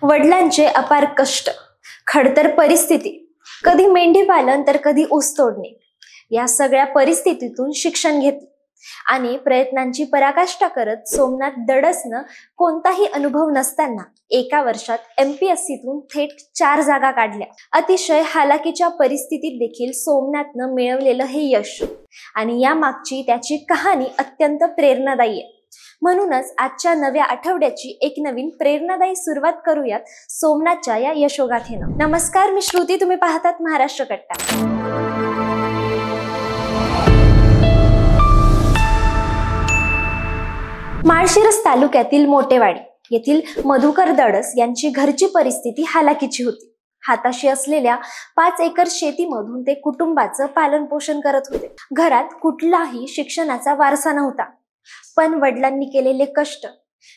वडिलांचे अपार कष्ट, खडतर परिस्थिती, कधी मेंढी पालन तर कधी ऊस तोडणे, या सगळ्या परिस्थितीतून शिक्षण घेतले आणि प्रयत्नांची पराकाष्ठा करत सोमनाथ दडसनं कोणताही अनुभव नसताना एका वर्षात MPSCतून थेट 4 जागा काढल्या। अतिशय हालाकीच्या परिस्थितीत देखील सोमनाथनं मिळवलेलं हे यश आणि या मागची त्याची कहाणी अत्यंत प्रेरणादायी आहे। म्हणूनच आजच्या नव्या आठवड्याची एक नवीन प्रेरणादायी सुरुवात करूयात सोमनाथच्या या यशोगाथेनं। नमस्कार, मी श्रुती, तुम्ही पाहतात महाराष्ट्र कट्टा। माळशिरस तालुक्यातील मोटेवाडी येथील मधुकर दडस यांची घरची परिस्थिती हालाकीची होती। हाताशी असलेल्या 5 एकर शेतीमधून ते कुटुंबाचं पालन पोषण करत होते। घरात कुठलाही शिक्षणाचा वारसा नव्हता, पण वडिलांनी केलेले कष्ट,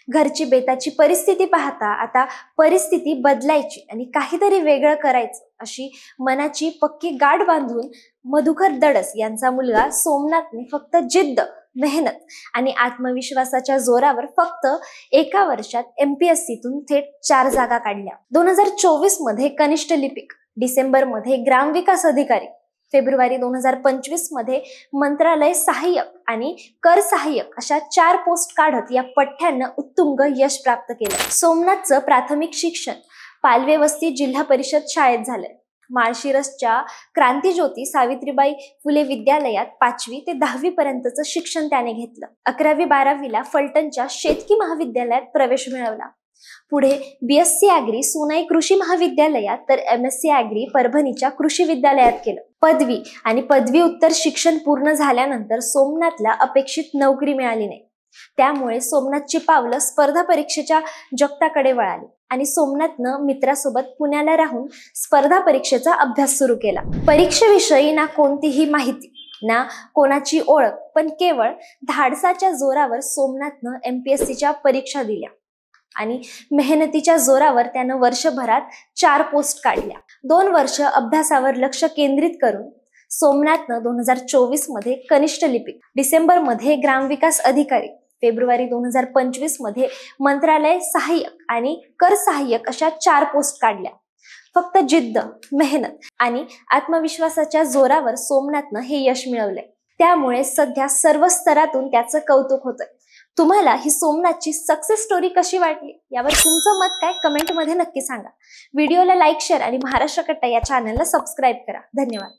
घरची बेताची परिस्थिती पाहता आता परिस्थिती बदलायची आणि काहीतरी वेगळं करायचं अशी मनाची पक्की गाठ बांधून मधुकर दडस यांचा मुलगा सोमनाथने फक्त जिद्द, मेहनत आणि आत्मविश्वासाच्या जोरावर फक्त एका वर्षात MPSCतून थेट 4 जागा काढल्या। 2024 मध्ये कनिष्ठ लिपिक, डिसेंबर मध्ये ग्रामविकास अधिकारी, फेब्रुवारी 2025 मध्ये मंत्रालय सहाय्यक आणि कर सहाय्यक अशा 4 पोस्ट काढत या पठ्ठ्यानं उत्तुंग यश प्राप्त केलं। सोमनाथचं प्राथमिक शिक्षण पालवे वस्ती जिल्हा परिषद शाळेत झालंय। माळशिरसच्या क्रांतिज्योती सावित्रीबाई फुले विद्यालयात 5वी ते 10वी पर्यंतचं शिक्षण त्याने घेतलं। 11वी-12वीला फलटणच्या शेतकी महाविद्यालयात प्रवेश मिळवला। पुढे BSc ॲग्री सोनाई कृषी महाविद्यालयात तर MSc ॲग्री परभणीच्या कृषी विद्यालयात केलं। पदवी आणि पदवी उत्तर शिक्षण पूर्ण झाल्यानंतर सोमनाथला अपेक्षित नोकरी मिळाली नाही। त्यामुळे सोमनाथची पावलं स्पर्धा परीक्षेच्या जगताकडे वळाली आणि सोमनाथनं मित्रासोबत पुण्याला राहून स्पर्धा परीक्षेचा अभ्यास सुरू केला। परीक्षेविषयी ना कोणतीही माहिती ना कोणाची ओळख, पण केवळ धाडसाच्या जोरावर सोमनाथनं MPSCच्या परीक्षा दिल्या आणि मेहनतीच्या जोरावर त्यानं वर्षभरात 4 पोस्ट काढल्या। 2 वर्ष अभ्यासावर लक्ष केंद्रित करून सोमनाथनं 2024 मध्ये कनिष्ठ लिपिक, डिसेंबर मध्ये ग्रामविकास अधिकारी, फेब्रुवारी 2025 मध्ये मंत्रालय सहाय्यक आणि कर सहाय्यक अशा 4 पोस्ट काढल्या। फक्त जिद्द, मेहनत आणि आत्मविश्वासाच्या जोरावर सोमनाथनं हे यश मिळवलंय। त्यामुळे सध्या सर्व स्तरातून त्याचं कौतुक होतंय। तुम्हाला ही सोमनाथची सक्सेस स्टोरी कशी वाटली यावर तुमचं मत काय कमेंट मध्ये नक्की सांगा। व्हिडिओला लाईक, शेअर आणि महाराष्ट्र कट्टा या चॅनलला सबस्क्राईब करा। धन्यवाद।